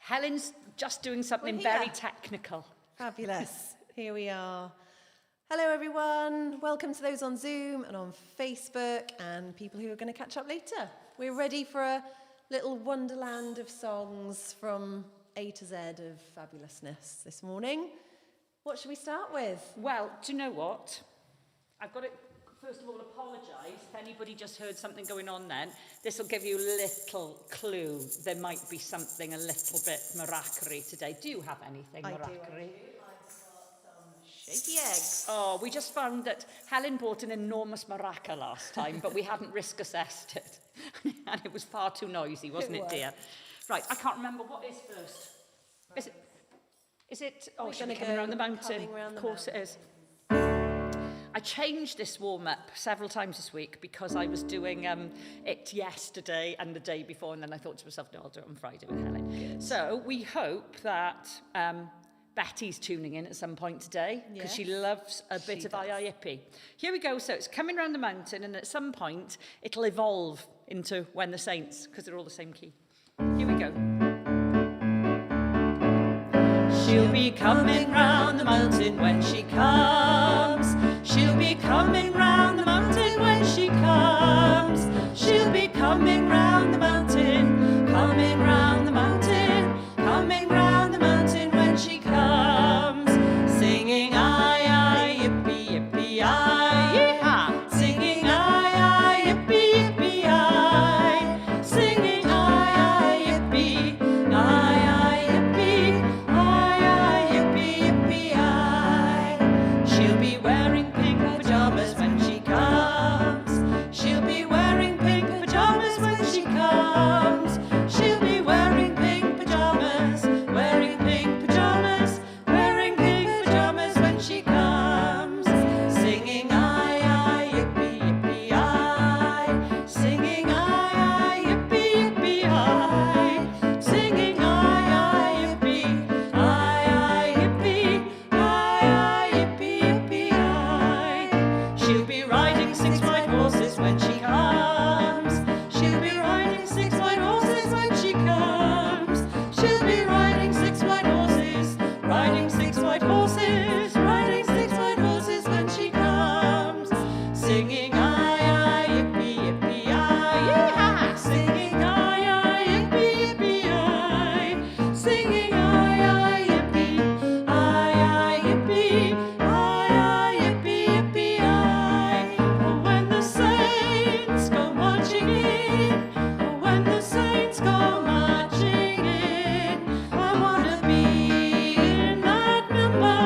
Helen's just doing something very technical. Fabulous. Here we are. Hello, everyone. Welcome to those on Zoom and on Facebook and people who are going to catch up later. We're ready for a little wonderland of songs from A to Z of fabulousness this morning. What should we start with? Well, do you know what? I've got to, first of all, apologise if anybody just heard something going on then. This will give you a little clue. There might be something a little bit maraca-y today. Do you have anything maraca-y? I do. I've got some shaky eggs. Oh, we just found that Helen bought an enormous maraca last time, but we hadn't risk assessed it. And it was far too noisy, wasn't it, dear? Right, I can't remember what is first. Right. Is it? Oh, she'll be coming around the mountain. Of course it is. I changed this warm-up several times this week because I was doing it yesterday and the day before, and then I thought to myself, no, I'll do it on Friday with Helen. Good. So we hope that Betty's tuning in at some point today because she loves a bit of Aye Yippee. Here we go. So it's coming around the mountain, and at some point it'll evolve into When the Saints because they're all the same key. Here we go. She'll be coming round the mountain when she comes. She'll be coming round the mountain when she comes. She'll be coming round the mountain, coming round the mountain, coming round the mountain when she comes. Singing aye, aye, yippee, yippee, aye, yee-haw. Singing aye, aye, yippee, yippee, aye. Singing aye, aye, yippee, aye, aye, yippee, aye, aye, yippee, yippee, aye. She'll be wearing pink pajamas when she comes. She'll be wearing pink pajamas when she comes. She'll be wearing pink pajamas, wearing pink pajamas, wearing pink pajamas when she comes. Singing aye, aye, yippee, yippee, aye. Singing aye, aye, yippee, yippee, aye. Singing aye, aye, yippee, aye, aye, yippee, aye, aye, yippee, yippee, aye. She'll be riding 6 white horses when she comes. She'll be riding 6 white horses when she comes. She'll be riding 6 white horses, riding 6 white horses, riding 6 white horses when she comes. Singing aye, aye, yippee, yippee, aye, yee-haw. Singing aye, aye, yippee, yippee, aye. Singing aye, aye, yippee, aye, aye, yippee, aye, aye, yippee, yippee, aye. Oh, when the saints go marching in, oh, when the saints go marching in, I wanna be in that number.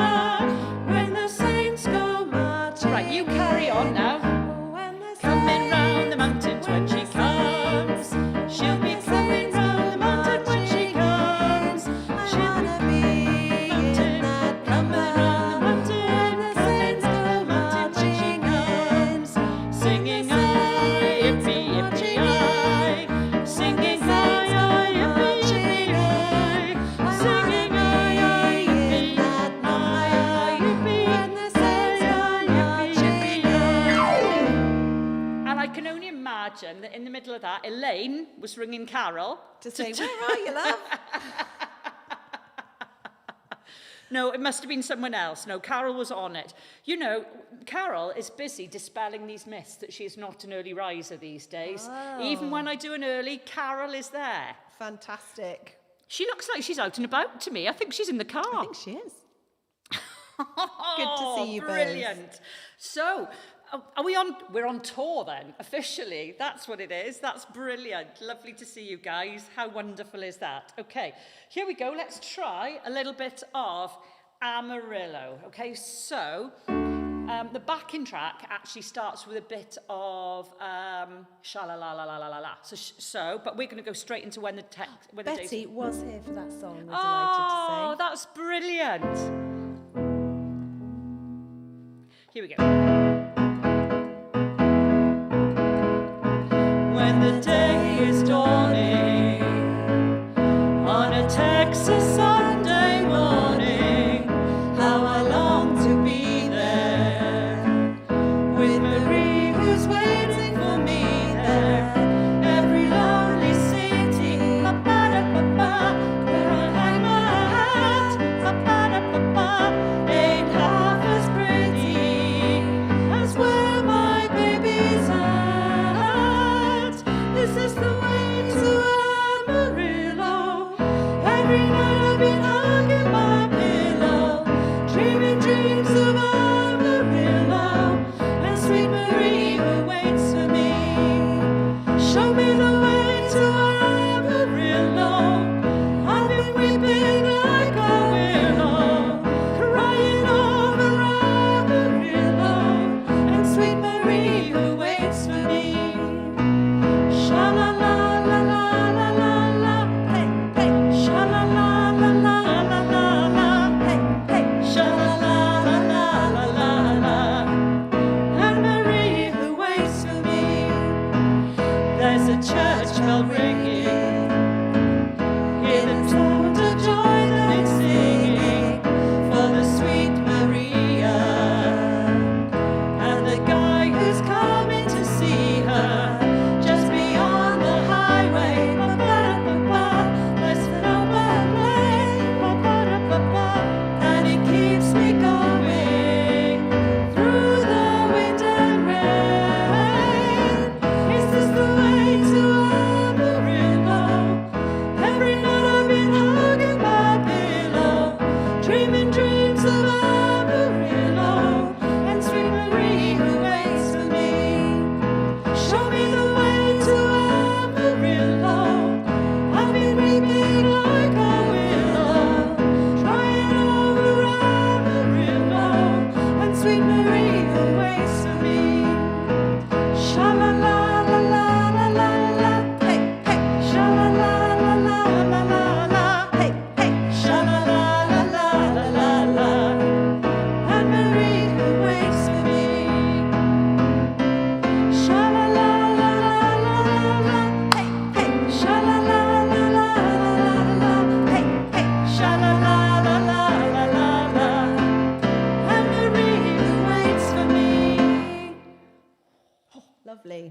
When the saints go marching in. Right, you carry on now. Coming round the mountains when she comes. She'll be coming round the mountain when she comes. She'll be in that coming round the mountain. The saints go marching in. Singing aye, yippee, yippee, aye. Singing aye, aye, yippee, yippee, aye. Singing aye, aye, yippee, aye, aye, yippee, aye, aye, yippee, aye. And I can only imagine that in the middle of that, Elaine was ringing Carol To say, where are you, love? No, it must have been someone else. No, Carol was on it. You know, Carol is busy dispelling these myths that she is not an early riser these days. Oh. Even when I do an early, Carol is there. Fantastic. She looks like she's out and about to me. I think she's in the car. I think she is. Good to see you both. Brilliant. So, are we on? We're on tour then, officially. That's what it is. That's brilliant. Lovely to see you guys. How wonderful is that? Okay, here we go. Let's try a little bit of Amarillo. Okay, so the backing track actually starts with a bit of sha-la-la-la-la-la-la. So, but we're going to go straight into when the text. Betty was here for that song, we're delighted to say. Oh, that's brilliant. Here we go. When the day is dawning on a Texas Sunday morning, how I long to be there with Marie who's waiting for me there. Every lonely city, where I church bell ringing. Hear the sound of joy that is singing for the sweet Maria. And the guy who's coming to see her just beyond the highway. Let's help her play. And it keeps me going through the wind and rain. Is this the way to Amarillo? Every night I've been hugging my pillow, dreaming dreams of Amarillo and sweet Marie who waits for me. Show me the way to Amarillo. I've been weeping like a willow, trying over Amarillo and sweet Marie who waits for me. Sha la la la la la la la, hey hey. Sha la la la la la la la, hey hey. Sha la la la la la la la, and Marie who waits for me. Sha la la la la la la, hey hey. Sha la la la la la la, hey hey. Sha la la la la la la la, and Marie who waits for me. Lovely.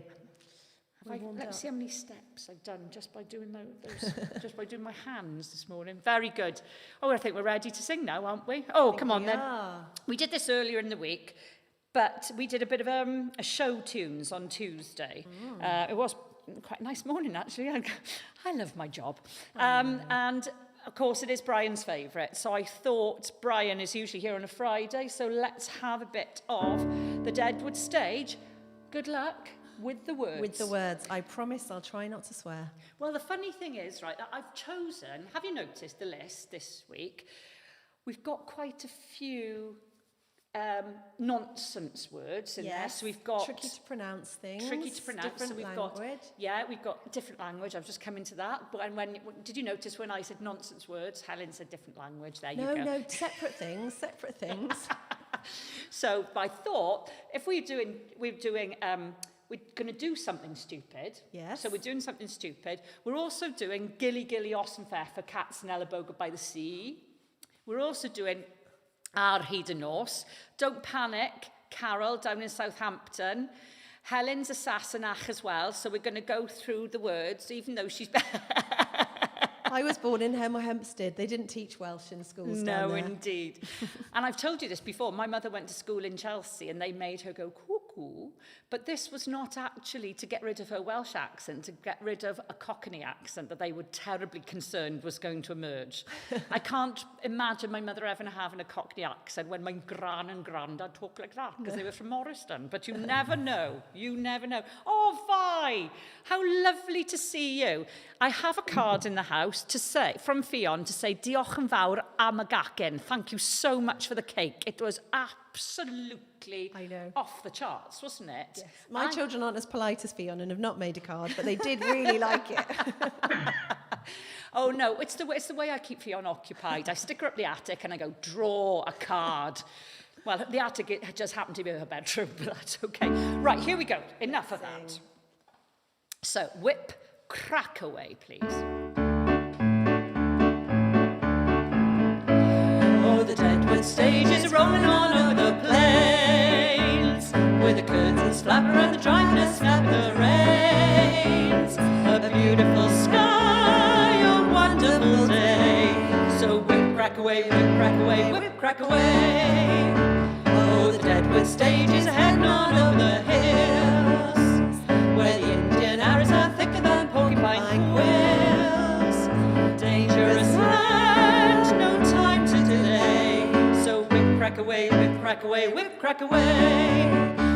Let's see how many steps I've done just by doing those just by doing my hands this morning. Very good. Oh, I think we're ready to sing now, aren't we? Oh, come on then. Yeah. We did this earlier in the week, but we did a bit of a show tunes on Tuesday. It was quite a nice morning, actually. I love my job. And, of course, it is Brian's favourite. So I thought Brian is usually here on a Friday, so let's have a bit of the Deadwood stage. Good luck with the words. With the words. I promise I'll try not to swear. Well, the funny thing is, right, that I've chosen, have you noticed the list this week? We've got quite a few nonsense words in there. So we've got tricky to pronounce things. tricky to pronounce. Different So we've language. we've got different language. I've just come into that. But when did you notice when I said nonsense words, Helen said different language? There you go. No, separate things, separate things. So I thought if we're going to do something stupid. Yes. So we're doing something stupid. We're also doing Gilly Gilly Ossenfair for Cats and Ellaboga by the Sea. We're also doing Ar Hyd y Nos, Don't Panic, Carol down in Southampton. Helen's a Sassenach as well, so we're going to go through the words, even though she's... I was born in Hemel Hempstead. They didn't teach Welsh in schools down No, there. indeed. And I've told you this before. My mother went to school in Chelsea and they made her go cuckoo. But this was not actually to get rid of her Welsh accent, to get rid of a Cockney accent that they were terribly concerned was going to emerge. I can't imagine my mother ever having a Cockney accent when my gran and grandad talk like that because they were from Morriston. But you never know. You never know. Oh, Vi, how lovely to see you. I have a card in the house to say, from Ffion, to say, diolch yn fawr am y gacen. Thank you so much for the cake. It was absolutely off the charts, wasn't it? Yes. My children aren't as polite as Ffion and have not made a card, but they did really like it. Oh, no, it's the way I keep Ffion occupied. I stick her up the attic and I go, draw a card. Well, the attic it just happened to be her bedroom, but that's okay. Right, here we go. Enough of that. So, whip crack away, please. Oh, the Deadwood stage is rolling on over the plains, with the curtains flap around the dryness, snap the reins. A beautiful sky, a wonderful day. So whip crack away, whip crack away, whip crack away. Oh, the Deadwood stage is heading on over the hills, where the Indian arrows are thicker than porcupine quills. Dangerous land, no time to delay. So whip crack away, whip crack away, whip crack away.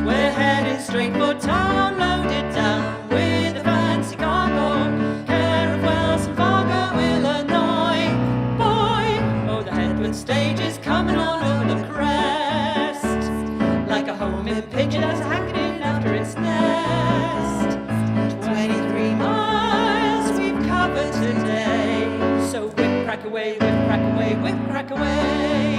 We're heading straight for town, loaded down with a fancy cargo, care of Wells and Fargo, Illinois. Boy, oh, the Deadwood stage is coming on over the crest, like a homing pigeon that's hanging after its nest. 23 miles we've covered today. So whip crack away, whip crack away, whip crack away.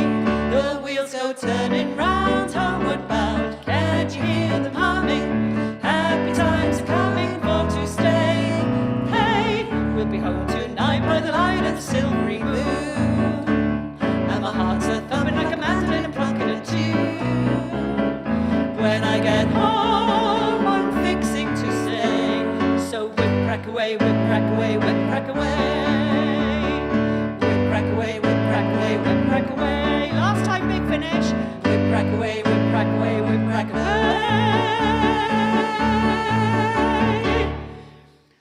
The wheels go turning round, homeward bound. Can't you hear them humming? the silvery moon. And my heart's a thumping like a mandolin and plucking a tune. When I get home, I'm fixing to sing. So whip crack away, whip crack away, whip crack away. Whip crack away, whip crack away, whip crack away. Last time, big finish. Whip crack away, whip crack away, whip crack away.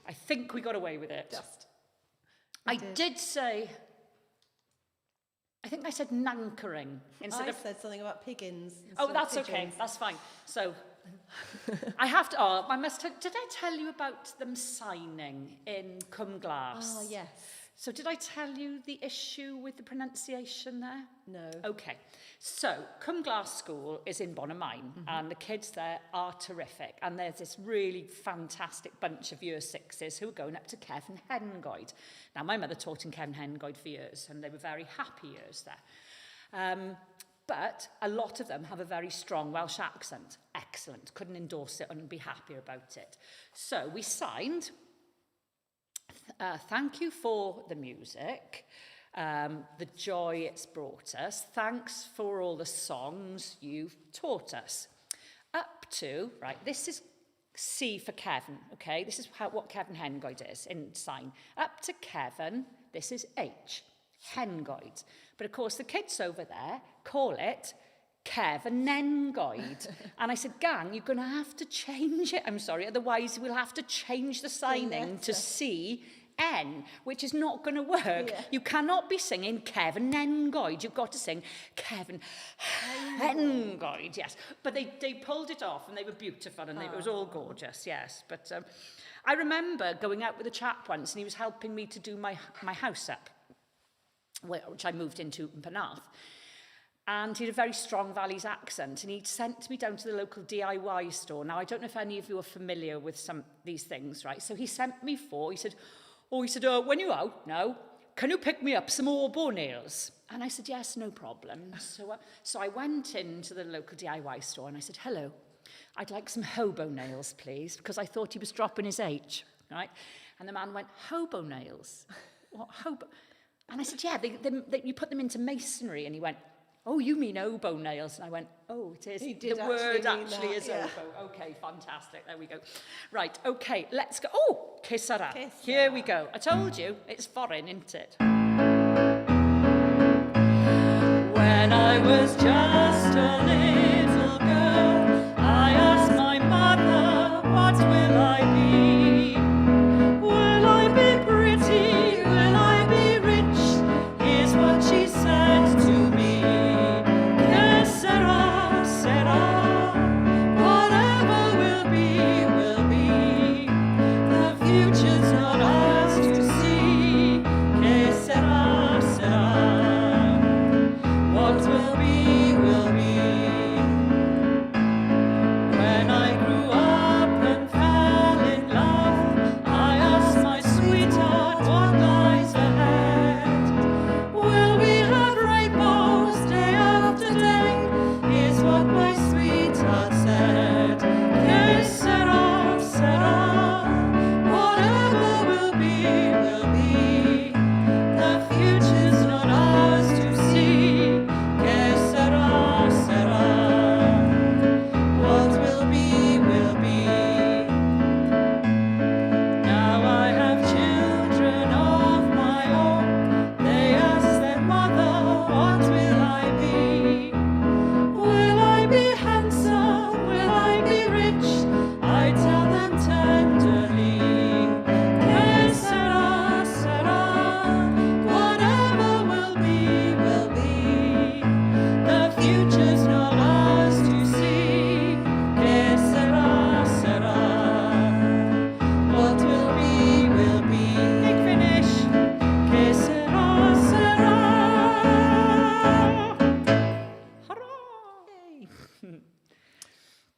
I think we got away with it. Just. I did say, I think I said nankering instead I of... said something about piggins. Oh, instead of that's okay. pigeons. That's fine. So, I have to... Oh, I must... Did I tell you about them signing in Cumglas? Oh, yes. So, did I tell you the issue with the pronunciation there? No. Okay. So, Cumglas School is in Bonamine, and the kids there are terrific. And there's this really fantastic bunch of year sixes who are going up to Kevin Hengoed. Now, my mother taught in Kevin Hengoed for years, and they were very happy years there. But a lot of them have a very strong Welsh accent. Excellent. Couldn't endorse it and be happier about it. So we signed, thank you for the music, the joy it's brought us. Thanks for all the songs you've taught us. Up to, right, this is C for Kevin, okay? This is what Kevin Hengoed is in sign. Up to Kevin, this is H, Hengoed. But of course, the kids over there call it Kevin Nengoed. And I said, gang, you're going to have to change it. I'm sorry, otherwise we'll have to change the signing to C-N, which is not going to work. Yeah. You cannot be singing Kevin Nengoed. You've got to sing Kevin Hengoed, yes. But they pulled it off, and they were beautiful, and it was all gorgeous, yes. But I remember going out with a chap once, and he was helping me to do my house up, which I moved into in Penarth. And he had a very strong Valleys accent, and he'd sent me down to the local DIY store. Now, I don't know if any of you are familiar with these things, right? So he sent me he said, when you're out now, can you pick me up some oboe nails? And I said, yes, no problem. So I went into the local DIY store, and I said, hello, I'd like some hobo nails, please, because I thought he was dropping his H, right? And the man went, hobo nails? What, hobo? And I said, yeah, you put them into masonry. And he went, oh, you mean oboe nails? And I went, oh, it is. He did the actually word mean actually that, is yeah. oboe. Okay, fantastic. There we go. Right, okay, let's go. Oh, que sera. Que Here sera. we go. I told you, it's foreign, isn't it? When I was just a little girl, I asked my mother, what will I be? Will I be pretty? Will I be rich? Here's what she said to me. Que sera, sera. Whatever will be, will be. The future's not ours to see. Que sera, sera. What will be, will be. When I grew up and fell in love, I asked my sweetheart what lies ahead. Will we have rainbows day after day? Here's what my sweetheart said. Que sera, sera. Whatever will be, will be. The future's not ours to see. Que sera, sera. What will be, will be. Now I have children of my own. They ask their mother, what will I be? Will I be handsome? Will I be rich? I tell them tenderly. Que sera, sera. Whatever will be, will be. The future's not ours to see. Que sera, sera. What will be, will be. Big finish. Que sera, sera. Hooray!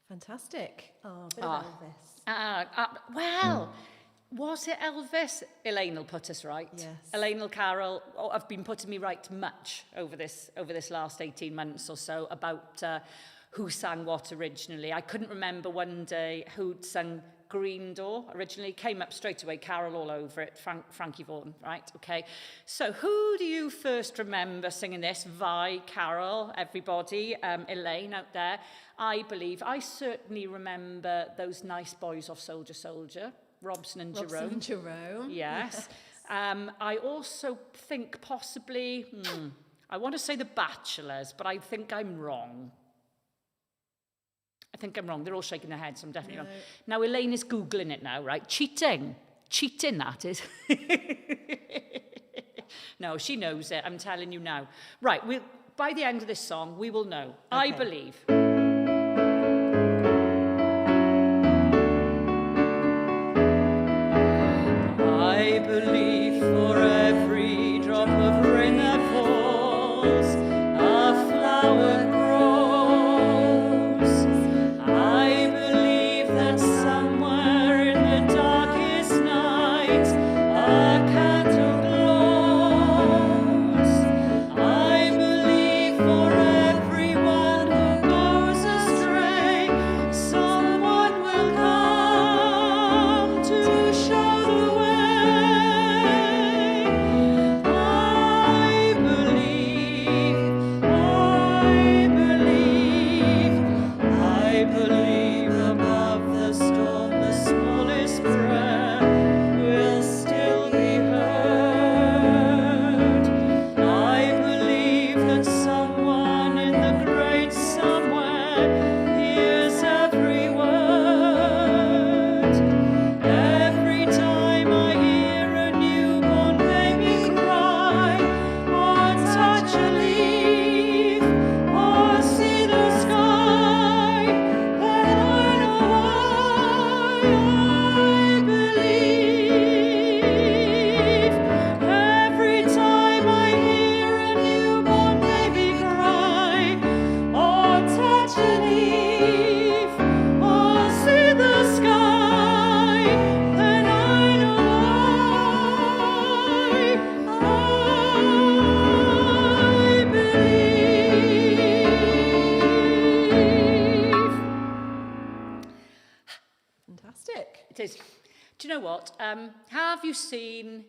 Fantastic. Oh, a bit of Elvis. Well, was it Elvis? Elaine will put us right. Yes. Elaine will Carol have been putting me right much over this last 18 months or so about who sang what originally. I couldn't remember one day who'd sung Green Door originally, came up straight away, Carol all over it, Frankie Vaughan, right, okay. So who do you first remember singing this? Vi, Carol, everybody, Elaine out there. I believe, I certainly remember Those Nice Boys Off Soldier Soldier, Robson and Jerome. Robson and Jerome. Yes. I also think possibly, I want to say The Bachelors, but I think I'm wrong. They're all shaking their heads, so I'm definitely wrong. Now, Elaine is Googling it now, right? Cheating, that is. No, she knows it, I'm telling you now. Right, by the end of this song, we will know. Okay. I believe. I believe for every drop of rain that falls, a flower grows. I believe that somewhere in the darkest night, a candle glows. I believe for everyone who goes astray, someone will come to show the way. I believe above the storm, the smallest prayer will still be heard. I believe that someone in the great somewhere hears every word. Every time I hear a newborn baby cry, or touch a leaf, or see the sky, then I know why I believe. Every time I hear a newborn baby cry, or touch a leaf, or see the sky, then I know why I believe. Fantastic. It is. Do you know what? Have you seen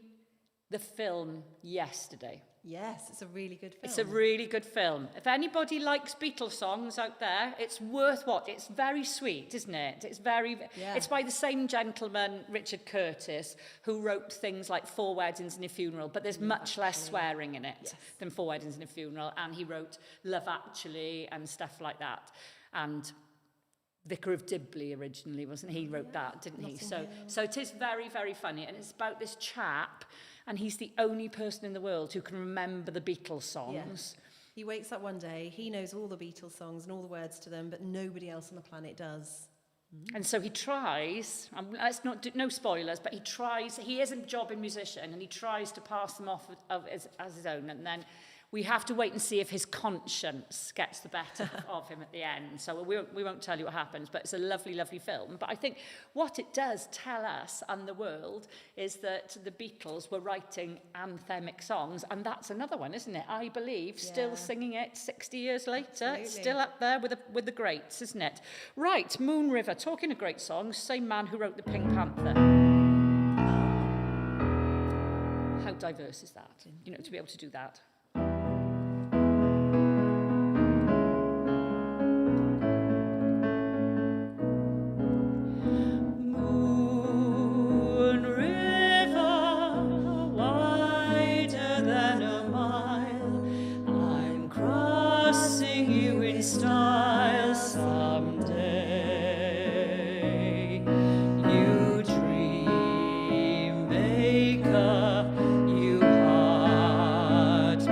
the film Yesterday? Yes, it's a really good film. It's a really good film. If anybody likes Beatles songs out there, it's worth watching. It's very sweet, isn't it? It's It's by the same gentleman, Richard Curtis, who wrote things like Four Weddings and a Funeral, but there's much less swearing in it than Four Weddings and a Funeral, and he wrote Love Actually and stuff like that. And Vicar of Dibley originally, wasn't he? He wrote that, didn't he? So it is very, very funny, and it's about this chap, and he's the only person in the world who can remember the Beatles songs. Yeah. He wakes up one day, he knows all the Beatles songs and all the words to them, but nobody else on the planet does. And so he tries, let's not do, no spoilers, but he tries, he is a jobbing musician, and he tries to pass them off as his own, and then we have to wait and see if his conscience gets the better of him at the end. So we won't tell you what happens, but it's a lovely, lovely film. But I think what it does tell us and the world is that the Beatles were writing anthemic songs, and that's another one, isn't it? I believe, still singing it 60 years later. Absolutely. It's still up there with the greats, isn't it? Right, Moon River, talking of great songs, same man who wrote the Pink Panther. How diverse is that, you know, to be able to do that? Moon River, wider than a mile, I'm crossing you in style someday. You dream maker, you heart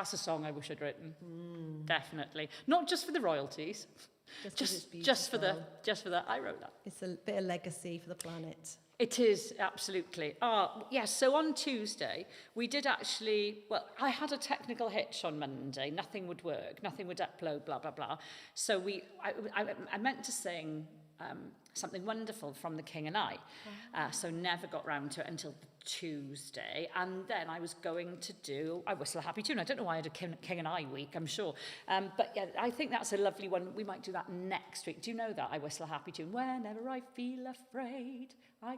That's a song I wish I'd written. Definitely. Not just for the royalties. Just for the I wrote that. It's a bit of legacy for the planet. It is, absolutely. Yes, so on Tuesday, we did actually, well, I had a technical hitch on Monday. Nothing would work, nothing would upload, blah, blah, blah. So I meant to sing Something Wonderful from The King and I. So never got round to it until Tuesday. And then I was going to do I Whistle a Happy Tune. I don't know why I had a King and I week, I'm sure. But yeah, I think that's a lovely one. We might do that next week. Do you know that? I Whistle a Happy Tune. Whenever I feel afraid, I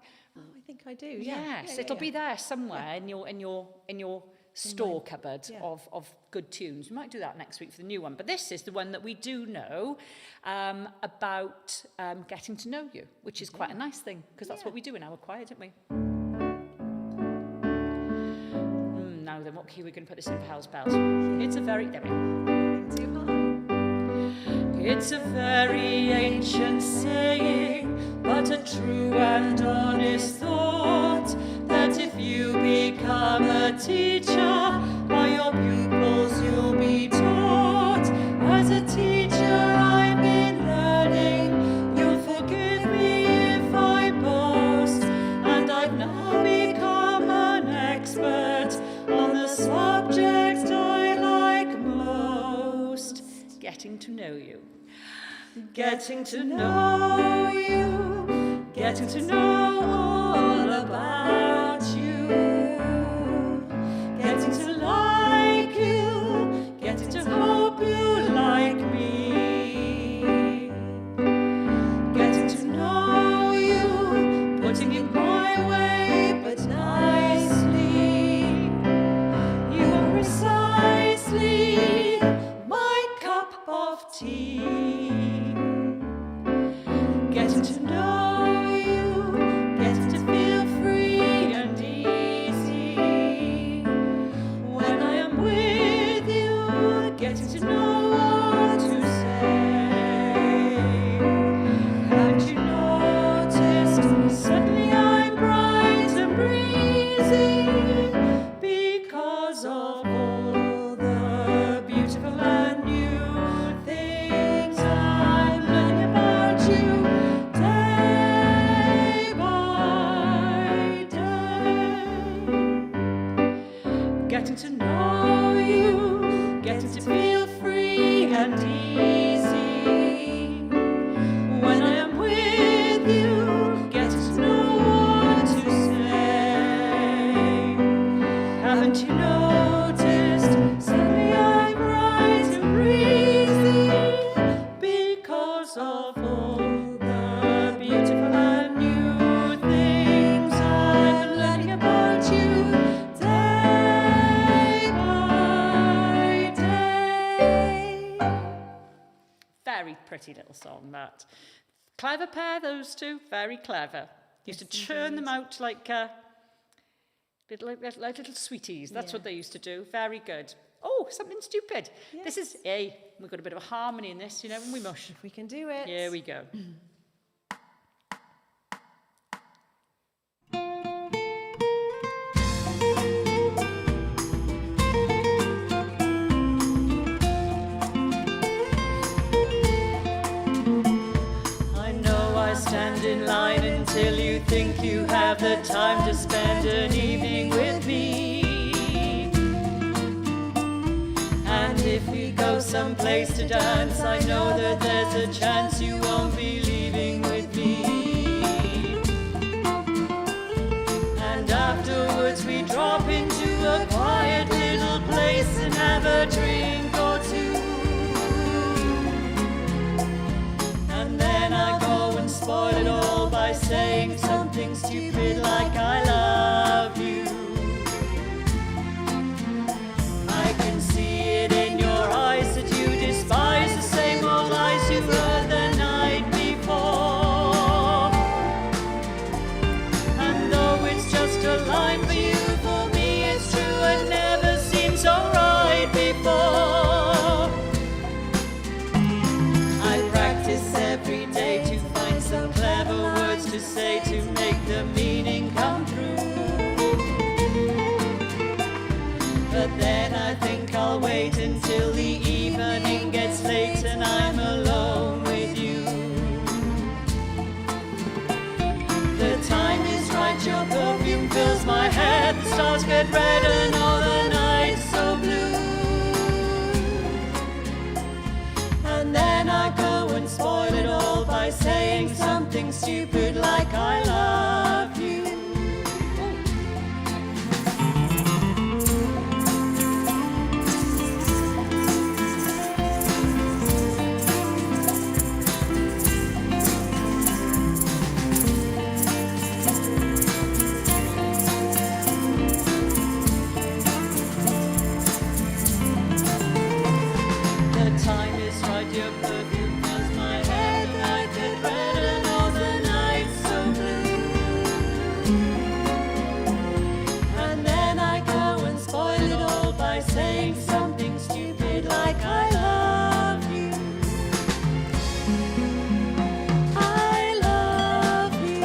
think I do. Yes, it'll be there somewhere in your store cupboard of good tunes. We might do that next week for the new one. But this is the one that we do know about getting to know you, which is quite a nice thing, because that's what we do in our choir, don't we? Now then, what key are we going to put this in for Hell's Bells? It's a very... There we go. Too high. It's a very ancient saying, but a true and honest thought, that if you become a teacher, by your pupils you'll be taught. As a teacher I've been learning, you'll forgive me if I boast, and I've now become an expert on the subject I like most. Getting to know you. Getting to know you, getting to know all about you, getting to like you, getting to hope you like me, getting to know you, putting you my way but nicely. You are precisely my cup of tea. Getting to know you, getting to feel free and easy. When I am with you, getting to know what to say. Haven't you noticed, suddenly I'm bright and breezy, because of all the beautiful and new things I'm learning about you. Day by day, getting to know you, getting to feel free and easy. When I am with you, getting to know what to say. Haven't you noticed, suddenly I'm bright and breezy, because of all the beautiful and new things I'm learning about you day by day. Very pretty little song, that. Clever pair, those two. Very clever. Used to churn them out like little sweeties. That's what they used to do. Very good. Oh, something stupid. This is, hey, we've got a bit of a harmony in this, you know, when we mush. If we can do it. Here we go. I know I stand in line until you think you have the time to spend an evening with me. And if we go someplace to dance, I know that there's a chance you won't be leaving with me. And afterwards we drop into a quiet little place and have a drink or two. And then I go and spoil it all by saying something stupid like I love you. I can see it in your eyes that you despise the same old lies you heard the night before. And though it's just a line for you, for me it's true, it never seemed so right before. I practice every day to find some clever words to say to make the meaning come through. But then I think I'll wait stars get red and all the nights so blue. And then I go and spoil it all by saying something stupid like I love you. Saying something stupid like I love you. I love you.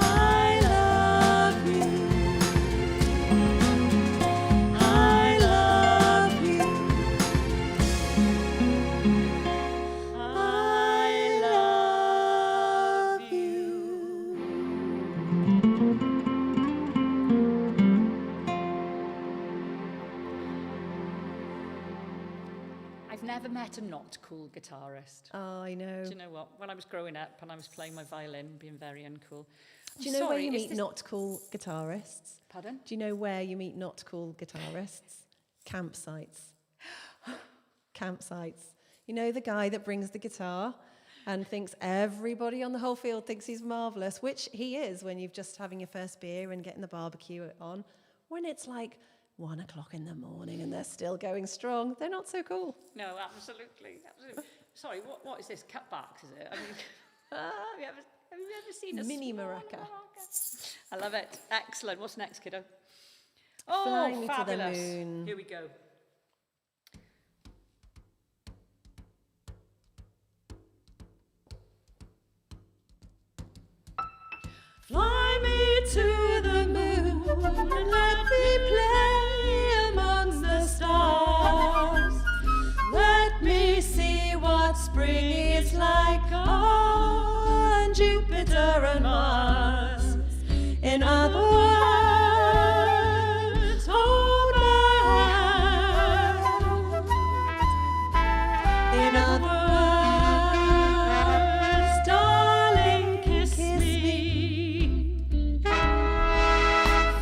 I love you. I love you. I love you. I've never met a not cool guitarist. Oh, I know. Do you know what? When I was growing up and I was playing my violin, being very uncool. Do you know where you meet not cool guitarists? Pardon? Do you know where you meet not cool guitarists? Campsites. Campsites. You know the guy that brings the guitar and thinks everybody on the whole field thinks he's marvellous, which he is when you've just having your first beer and getting the barbecue on. When it's like 1 o'clock in the morning and they're still going strong, they're not so cool. No, absolutely. Sorry, what is this? Cutbacks, is it? I mean, have you ever seen a Mini small maraca. I love it. Excellent. What's next, kiddo? Fly Oh, me to the fabulous. moon. Here we go. Fly me to the moon and let me play amongst the stars. Let me see what spring is like on Jupiter and Mars. In other words, hold my hand. In other words, darling, kiss me.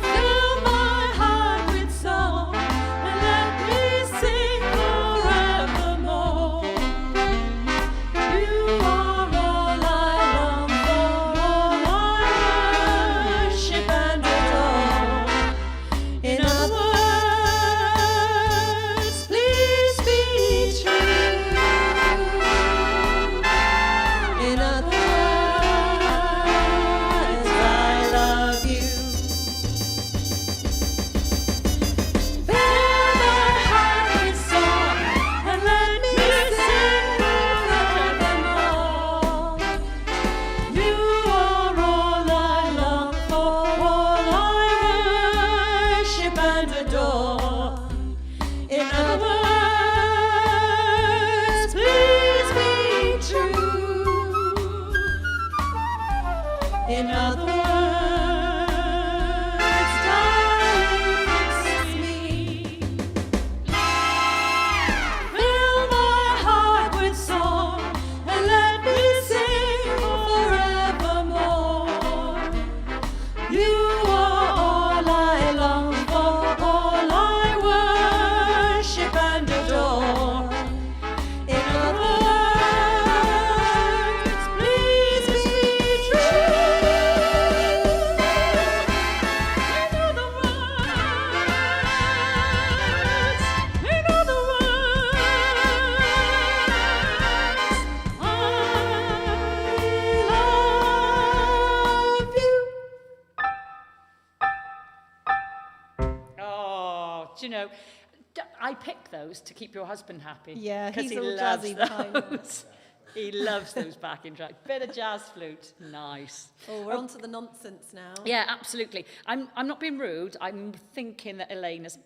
Fill my heart with song and let me sing forevermore. You are all I long for, all I worship and adore. In other words, please be true. In other words, I love you. Fill my heart with song and let me sing forevermore. You are all I long for, all I worship and adore. In other words, please be true. In other words, darling, kiss me. Fill my heart with song and let me sing forevermore. You are all I long for, all I worship and adore. In other words, please be true. In other words, in other words, I love you. Oh, do you know, I pick those to keep your husband happy. Yeah, 'cause he's he all loves jazzy behind them. those. He loves those backing tracks. Bit of jazz flute. Nice. Oh, we're on to the nonsense now. Yeah, absolutely. I'm not being rude. I'm thinking that Elaine has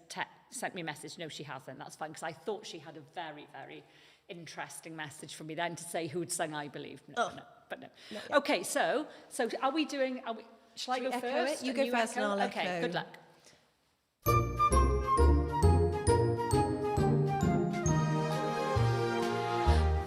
sent me a message. No, she hasn't. That's fine, because I thought she had a very, very interesting message for me then to say who'd sung I Believe. No, Oh. no, but no. Not yet. Okay, so are we doing... Shall I go echo first? it? You go first and I'll Okay, echo. good luck.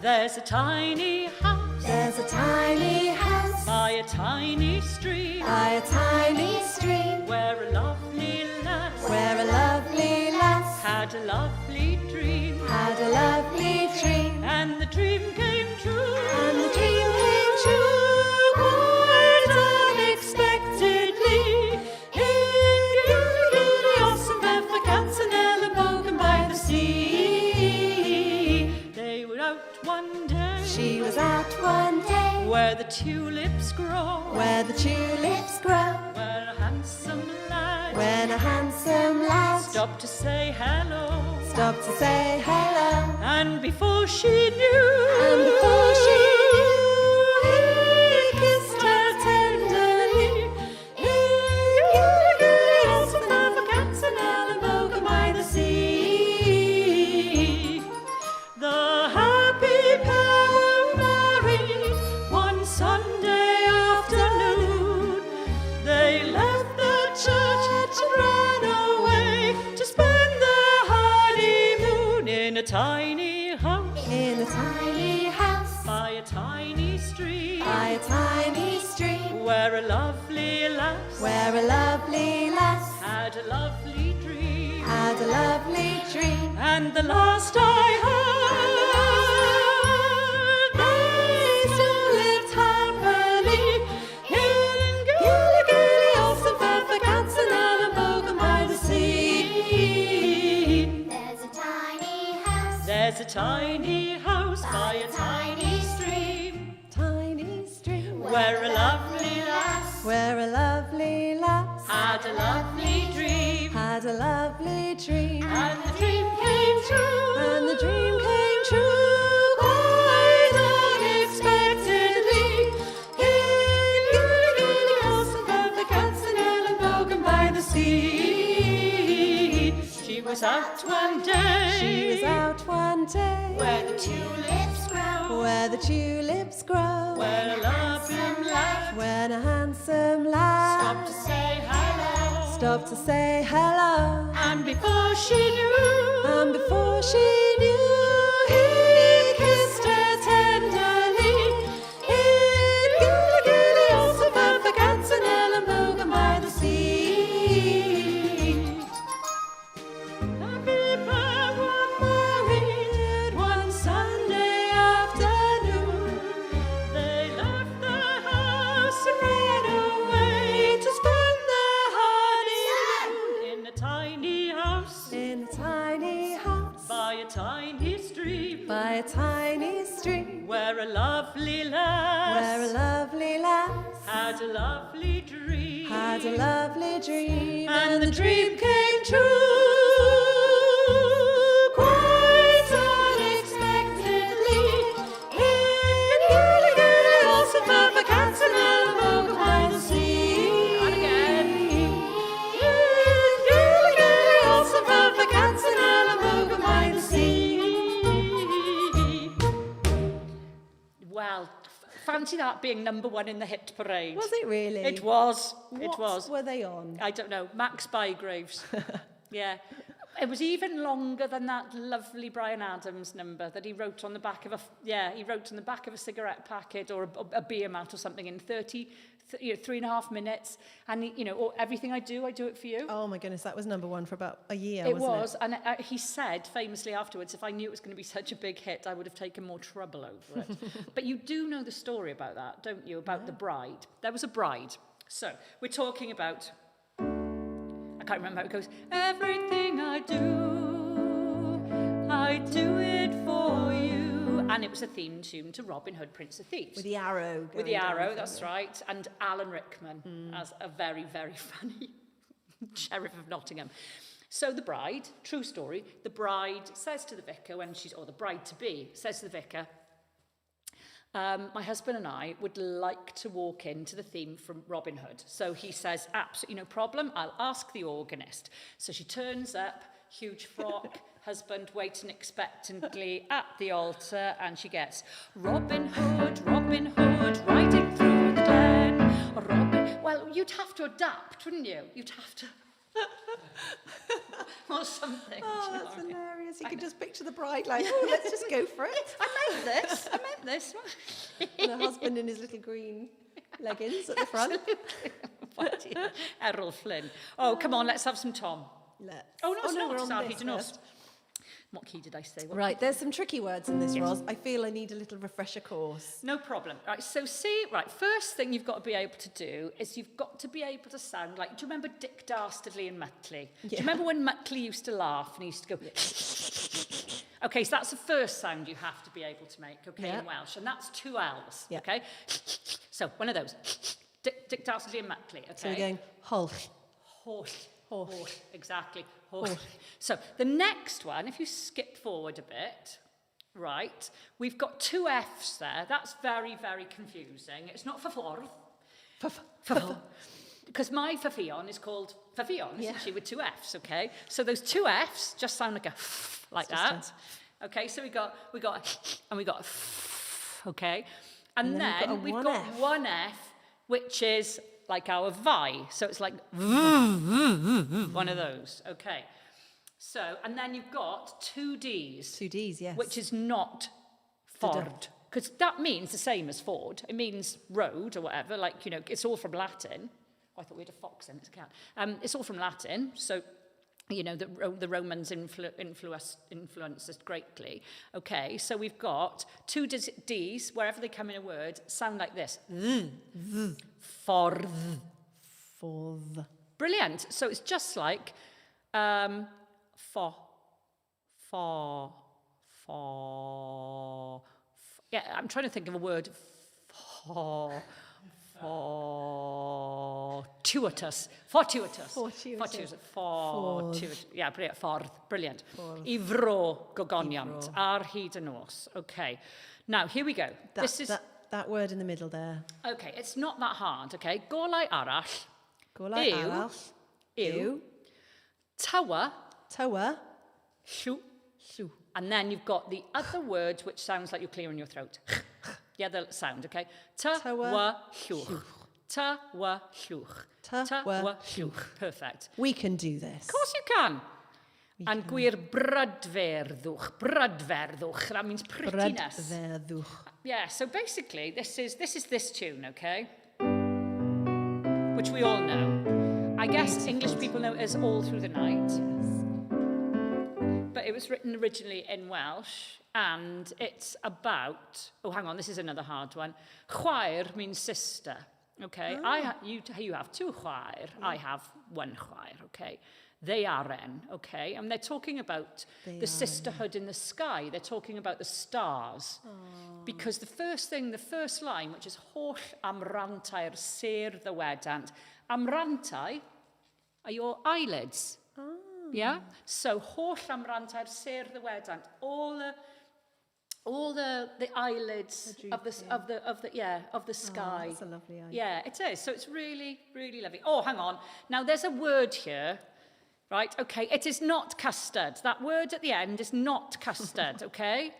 There's a tiny house. There's a tiny house By a tiny stream. by a tiny stream Where a lovely lass. where a lovely lass Had a lovely dream. had a lovely dream. And the dream came true. And the dream came true quite unexpectedly. In Gillios and Bethlehem and Ellenbogen by the sea. They were out one day. She was out one day Where the tulips grow. where the tulips grow. Where a handsome lad. When a handsome lad Stopped to say hello. stopped to say hello. And before she knew. And before she knew, he kissed her tenderly. In Gillios and Bethlehem and Ellenbogen by the sea. The happy pair were married one Sunday afternoon. They left the church and ran away to spend their honeymoon in a tiny house In a tiny house by a tiny stream. by a tiny stream Where a lovely lass where a lovely lass had a lovely dream. had a lovely dream. And the last I heard, They still lived happily in Gillios and Bethlehem and Ellenbogen by the sea. There's a tiny house there's a tiny house by a tiny stream. Tiny stream Where a lovely lass where a lovely lass had a lovely dream. had a lovely dream. And the dream came true. And the dream came true quite unexpectedly. In Gillios and Bethlehem and Ellenbogen by the sea. She was out one day. She was out one day Where the tulips grow. where the tulips grow. Where a lovely lad When a handsome lad stopped to say hello. stopped to say hello. And before she knew. And before she knew, he kissed her tenderly. In Gillios and Bethlehem and Ellenbogen by the sea. Happy pair were married one Sunday afternoon. They left the house and ran away to spend their honeymoon In a tiny house in a tiny house by a tiny stream. by a tiny stream Where a lovely lass where a lovely lass had a lovely dream. had a lovely dream. And the dream came true. Quite unexpectedly. In Gillios and Bethlehem and Ellenbogen by the sea. And again. In Gillios and Bethlehem and Ellenbogen by the sea. Well, fancy that being number one in the hit parade. Was it really? It was. It What was. were they on? I don't know. Max Bygraves. Yeah. It was even longer than that lovely Bryan Adams number that he wrote on the back of he wrote on the back of a cigarette packet or a beer mat or something in 3.5 minutes. And, everything I do it for you. Oh my goodness, that was number one for about a year, It wasn't was, and he said famously afterwards, if I knew it was going to be such a big hit, I would have taken more trouble over it. But you do know the story about that, don't you? About the bride. There was a bride. So we're talking about, I can't remember how it goes. Everything I do it for you. And it was a theme tune to Robin Hood, Prince of Thieves. With the arrow. With the going down arrow, from that's it. right. And Alan Rickman as a very, very funny Sheriff of Nottingham. So the bride, true story, the bride says to the vicar or the bride-to-be says to the vicar, my husband and I would like to walk into the theme from Robin Hood. So he says, absolutely no problem, I'll ask the organist. So she turns up, huge frock, husband waiting expectantly at the altar, and she gets, Robin Hood, riding through the glen. Robin, well, you'd have to adapt, wouldn't you? You'd have to... or something. Oh, do you know that's what I mean? hilarious. You can just picture the bride like, oh, let's just go for it. I meant this. And her husband in his little green leggings at the front. Errol Flynn. Oh, come on, let's have some Tom. Let's. Oh, no, it's not. we're It's on Arhyd this and us. first. What key did I say? Right, there's some tricky words in this, Ros. I feel I need a little refresher course. No problem. Right, so first thing you've got to be able to do is you've got to be able to sound like, do you remember Dick Dastardly and Muttley? Do you remember when Muttley used to laugh and he used to go... Okay, so that's the first sound you have to be able to make, okay, in Welsh, and that's 2 L's, okay? So, one of those. Dick Dastardly and Muttley, okay? So we're going, Holch. Horse, exactly. Horse. So the next one, if you skip forward a bit, right, we've got 2 F's there. That's very, very confusing. It's not ffordd. Because my fafion is called fafion, isn't she, with 2 F's, okay? So those 2 F's just sound like a like that. Okay, so we got okay? And then we've got one F, which is like our vi. So it's like one of those, okay? So, and then you've got 2 Ds. 2 Ds, yes. Which is not Ford. Because that means the same as Ford. It means road or whatever, like, you know, it's all from Latin. Oh, I thought we had a fox in it, it's a cat. It's all from Latin, so, you know, the Romans influenced us greatly. Okay, so we've got 2 Ds, wherever they come in a word, sound like this. Fordd. Brilliant. So it's just like yeah, I'm trying to think of a word. Fortuitous. Yeah, brilliant. Fordd. Brilliant. Ifro gogoniant. Arhyd and nos. Okay. Now, here we go. That word in the middle there. Okay, it's not that hard, okay? Golau arall. Yw. Tawa. Llw. And then you've got the other words which sounds like you're clearing your throat. The other sound, okay? Tawa llwch. Tawa llwch. Perfect. We can do this. Of course you can. And gwir brydferddwch. That means prettiness. Brydferddwch. Yeah, so basically this is this tune, okay? Which we all know. I guess English people know it as All Through the Night. Yes. But it was written originally in Welsh, and it's about... Oh, hang on, this is another hard one. Chwaer means sister, okay? You have 2 chwaer. I have 1 chwaer, okay? They aren, okay? And they're talking about the sisterhood in the sky. They're talking about the stars. Because the first line, which is holl amrantau'r ser ddywedant. Amrantau are your eyelids. Yeah? So holl amrantau'r ser ddywedant. All the eyelids of the sky. That's a lovely idea. Yeah, it is. So it's really, really lovely. Oh, hang on. Now there's a word here. Right, okay, it is not custard. That word at the end is not custard, okay?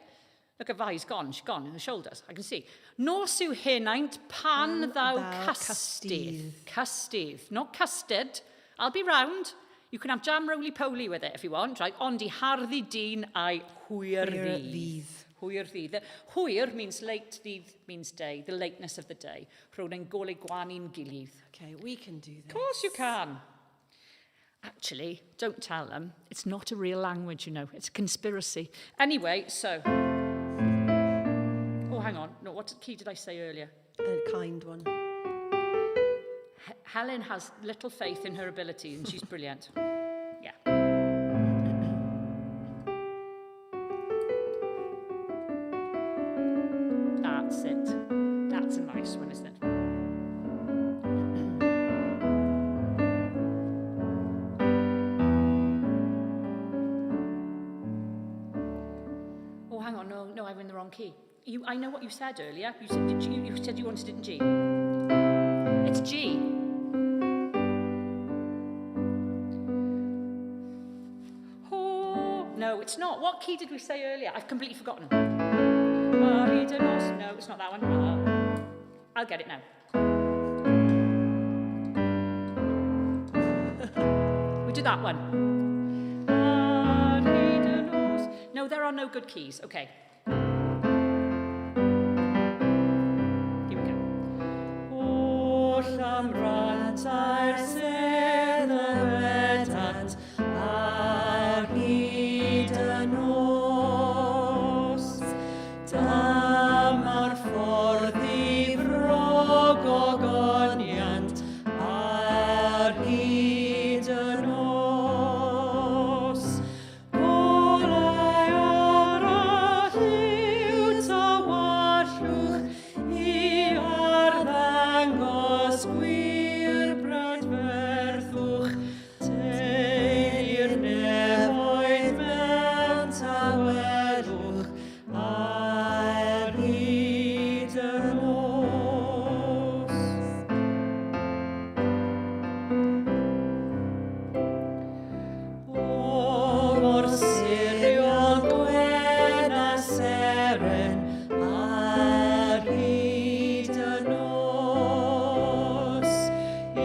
Look at Vi's gone, she's gone in the shoulders, I can see. Nos yw henaint pan thou custydd. Custydd, not custard. I'll be round. You can have jam roly-poly with it if you want, right? Ond I harddi dyn a'i hwyr ddydd. Hwyr ddydd. Hwyr means late, ddydd means day, the lateness of the day. Rwy'n ein golau gwani'n gilydd. Okay, we can do this. Of course you can. Actually, don't tell them. It's not a real language, you know. It's a conspiracy. Anyway, so... Oh, hang on. No, what key did I say earlier? A kind one. Helen has little faith in her ability, and she's brilliant. Yeah. That's it. That's a nice one, isn't it? No, I'm in the wrong key. I know what you said earlier. You said you wanted it in G. It's G. Oh, no, it's not. What key did we say earlier? I've completely forgotten. No, it's not that one. I'll get it now. do that one. No, there are no good keys. Okay. Here we go. O llamrant ar sedd y wedant ar hyd y nos. Dyma'r ffordd I frog o goniant ar hyd y nos. Golau o'r lliw tawallwch I arddangos gwir brydferthwch. Teir nefoedd mewn tawelwch ar hyd y nos. O mor siriol gwen a seren ar hyd y nos. I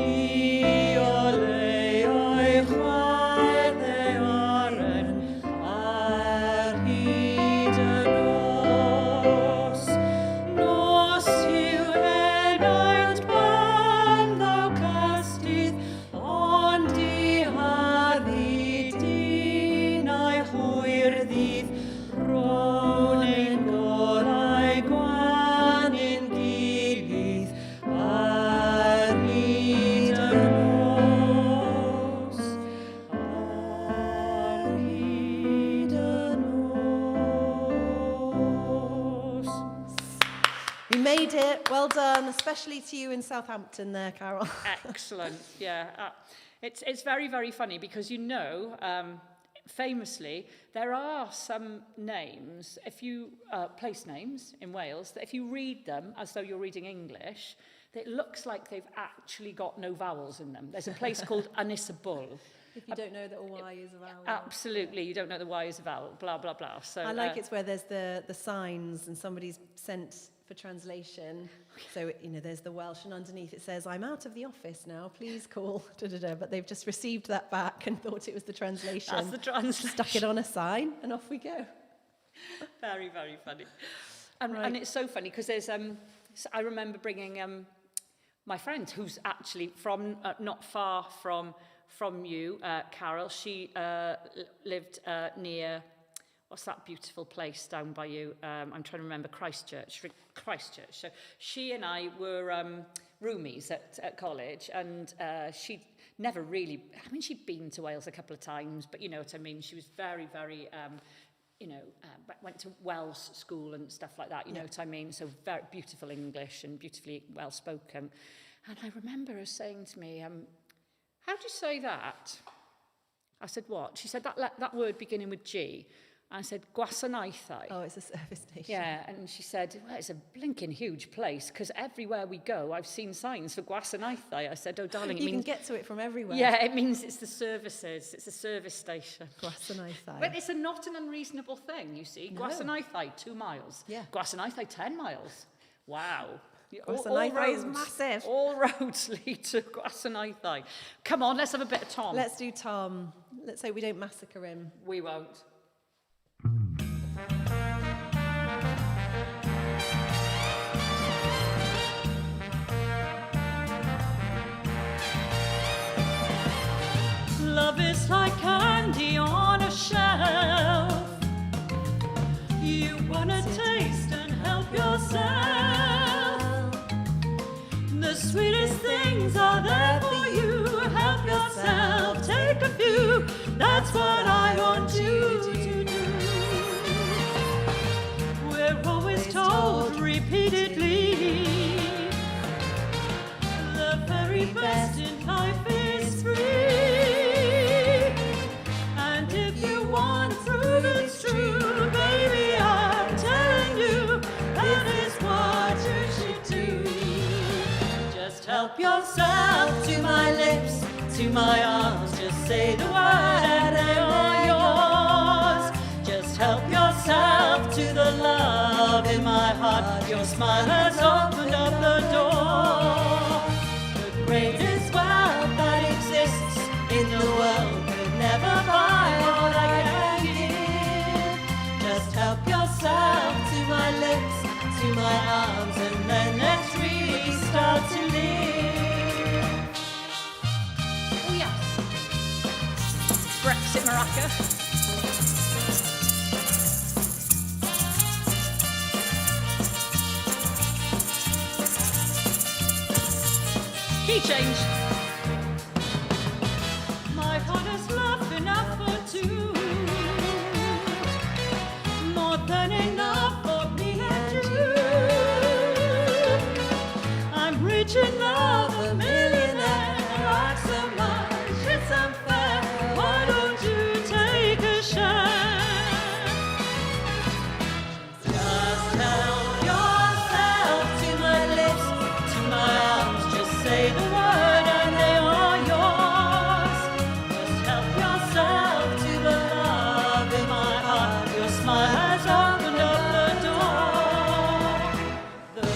oleo'i chwaer ddeoren ar hyd y nos. Nos yw enaint ban thou castydd, ond I haddi dyn a'i hwyr ddydd. Ro'n ein gorau gwan ein gilydd ar hyd y nos. Ar hyd y nos. We made it. Well done, especially to you in Southampton there, Carol. Excellent, yeah. It's very, very funny because famously, there are some names, if you place names in Wales, that if you read them as though you're reading English, it looks like they've actually got no vowels in them. There's a place called Ynysybwl. If you don't know that a Y is a vowel. Absolutely, you don't know the Y is a vowel, blah, blah, blah. So, I like it's where there's the signs and somebody's sent for translation. So, there's the Welsh and underneath it says, I'm out of the office now, please call, But they've just received that back and thought it was the translation. That's the translation. Stuck it on a sign and off we go. Very, very funny. And it's so funny because there's, I remember bringing my friend who's actually from, not far from you, Carol. She lived near, what's that beautiful place down by you? I'm trying to remember, Christchurch. So she and I were roomies at college, and she'd never really, she'd been to Wales a couple of times, but you know what I mean, she was very, very, went to Welsh school and stuff like that, you know what I mean, so very beautiful English and beautifully well spoken. And I remember her saying to me, how do you say that? I said, what? She said, that word beginning with G. I said, gwasanaethau. Oh, it's a service station. Yeah, and she said, well, it's a blinking huge place, because everywhere we go, I've seen signs for gwasanaethau. I said, oh, darling, you can get to it from everywhere. Yeah, it means it's the services. It's a service station. Gwasanaethau. But it's not an unreasonable thing, you see. No. Gwasanaethau, 2 miles. Yeah. Gwasanaethau, 10 miles. Wow. Gwasanaethau is massive. All roads lead to Gwasanaethau. Come on, let's have a bit of Tom. Let's do Tom. Let's hope we don't massacre him. We won't. Love is like candy on a shelf. You wanna taste and help yourself. The sweetest things are there for you. Help yourself, take a few. That's what I want you to do. We're always told repeatedly, the very best in life is free. And if you want to prove it's true, baby, I'm telling you, that is what you should do. Just help yourself to my lips, to my arms, just say the word and they are yours. Just help yourself to the love in my heart. Your smile has opened up the door. The greatest wealth that exists in the world start to live. Oh, yes. Brexit maraca. Key change. My heart has love enough for two, more than enough for me and you. I'm rich enough, a millionaire, rock so much it's unfair. Why don't you take a share? Just help yourself to my lips, to my arms. Just say the word and they are yours. Just help yourself to the love in my heart. Your smile has opened up the door. The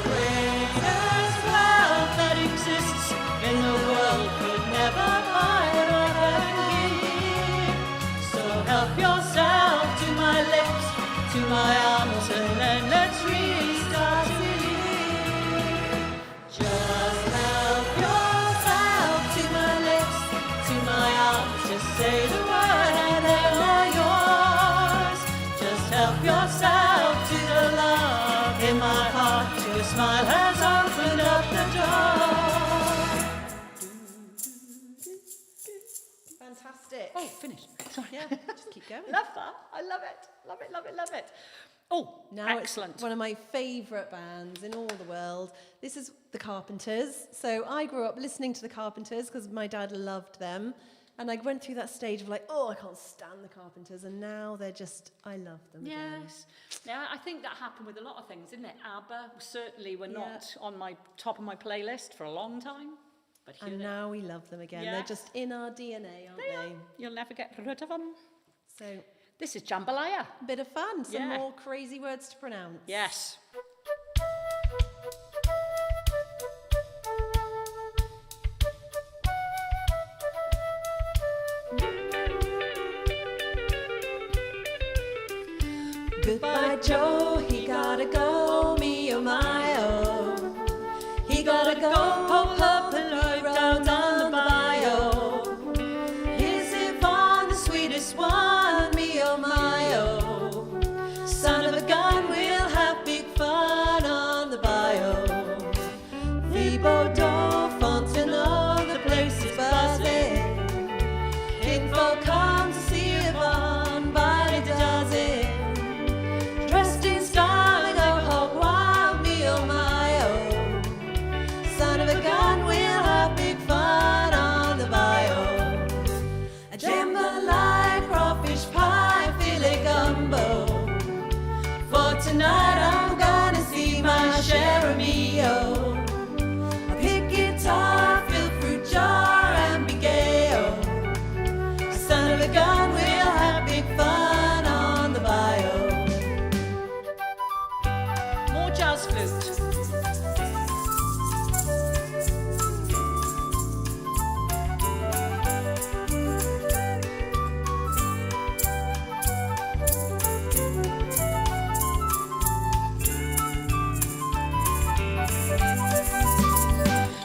greatest wealth that exists in the world could never buy what I can give. So help yourself to my lips, to my arms, and then let's restart to live. Just help yourself to my lips, to my arms. Just say the word and they are yours. Just help yourself to the love in my heart. Your smile has opened up the door. Fantastic. Oh, finished. Sorry. Yeah, just keep going. Love that. I love it. Love it, love it, love it. Oh, Now excellent. it's one of my favourite bands in all the world. This is the Carpenters. So I grew up listening to the Carpenters because my dad loved them. And I went through that stage of like, oh, I can't stand the Carpenters. And now they're just, I love them again. Yes. Yeah, I think that happened with a lot of things, didn't it? ABBA certainly were Yeah. not on my top of my playlist for a long time. But here And they are. now we love them again. They're Yes. just in our DNA, aren't they? You'll never get rid of them. So, This is Jambalaya. a bit of fun. Some Yeah. more crazy words to pronounce. Yes. Goodbye, Joe. He gotta go. Me, oh, my, oh. He gotta go. Pull up the road down on the bio. Here's Yvonne, the sweetest one. Me, oh, my, oh. Son of a gun, we'll have big fun on the bio. Thibodeau, Fontenot, the place is buzzing. Kinfolk come to see Yvonne by the dozen. Dressed in style and go hog wild, me oh my oh. Son of a gun, we'll have big fun on the bio. A jambalaya, crawfish pie, filet gumbo. For tonight I'm gonna see my share of me oh. A pick guitar, fill fruit jar and be gay oh. Son of a gun, we'll have big fun on the bio. More jazz flute.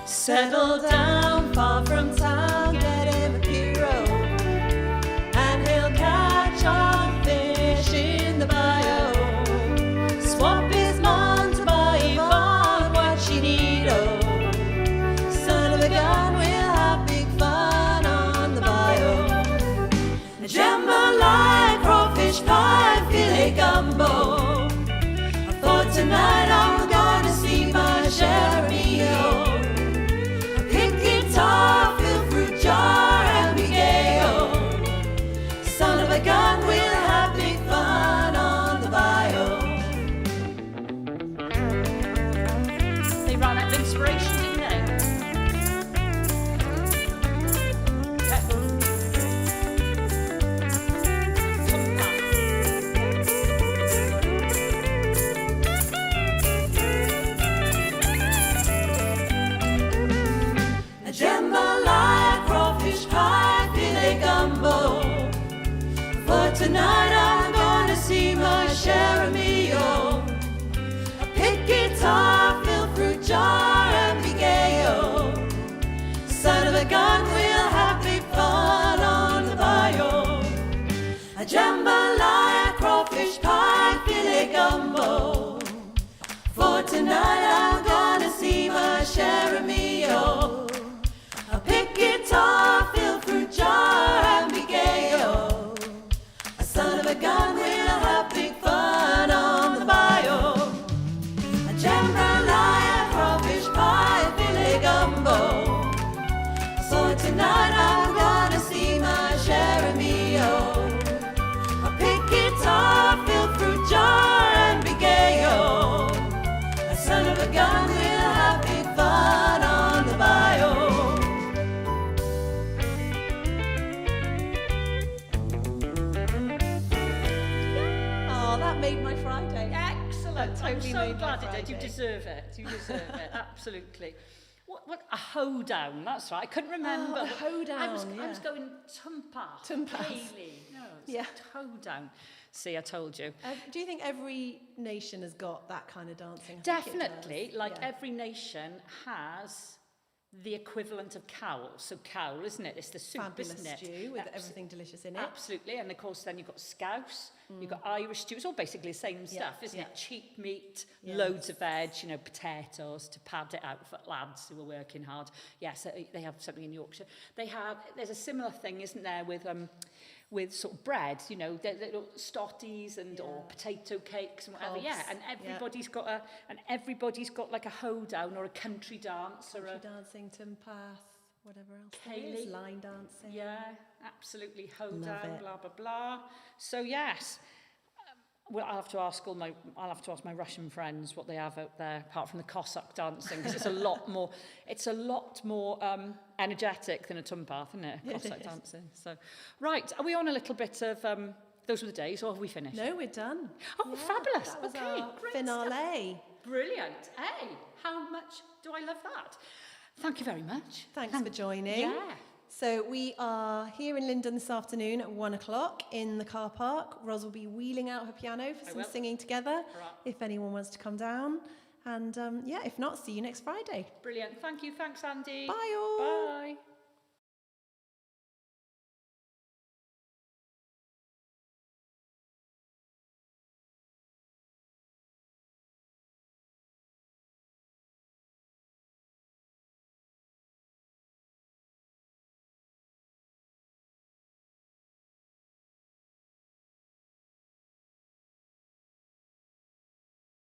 Settle down far from town, get him a hero, and he'll catch on fish in the bio. Swap his mom to buy Yvonne what she need, oh. Son of a gun, we'll have big fun on the bio. A jambalaya, crawfish pie, filet gumbo. I thought tonight I'm gonna see my share of me, oh. Pick guitar, fill fruit of a gun, we'll have big fun on the bayou. A jambalaya, crawfish pie, filet gumbo. For tonight I'm gonna see my share of me-o. A pick guitar, fill fruit jar, and be gay-o. A son of a gun, we'll have big fun on the bayou. A jambalaya, crawfish pie, filet gumbo. For tonight I'm gonna see my share of me-o. A pick guitar, fill fruit jar, and be gay-o. A son of a gun, we'll have big fun on the bayou. Oh, that made my Friday. Excellent. That I'm totally so made my glad it did. You Friday. deserve it. You deserve it. Absolutely. What a hoedown, that's right. I couldn't remember. a hoedown, I was yeah. going tumpa. Tumpas. Really? No, it's Yeah. hoedown. See, I told you. Do you think every nation has got that kind of dancing? I think it Definitely, does. like Yeah. every nation has the equivalent of cowl. So cowl, isn't it? It's the soup, Fabulous isn't it? stew with Abs- everything delicious in it. Absolutely, and of course then you've got scouse, you've got Irish stew, it's all basically the same stuff, isn't yeah. it? Cheap meat, Yeah. loads of veg, you know, potatoes to pad it out for lads who are working hard. Yes, they have something in Yorkshire. There's a similar thing, isn't there, with sort of bread, you know, the little stotties and or potato cakes and whatever. Yeah, Cobs, and yeah. everybody's got like a hoedown or a country dance or Country a dancing, tumpath, whatever else there Ceilidh. is, line dancing. yeah, absolutely Love hoedown, it. blah blah blah. So yes. Well, I'll have to ask my Russian friends what they have out there, apart from the Cossack dancing, because it's a lot more. It's a lot more energetic than a tumpath, isn't it? Cossack dancing. So, right, are we on a little bit of those were the days, or have we finished? No, we're done. Oh, Yeah, fabulous! That was Okay, our great finale. stuff. Brilliant. Hey, how much do I love that? Thank you very much. Thanks for joining. Yeah. So we are here in Lyndon this afternoon at 1 o'clock in the car park. Ros will be wheeling out her piano for some will. singing together, Right. if anyone wants to come down. And yeah, if not, see you next Friday. Brilliant. Thank you. Thanks, Andy. Bye all. Bye.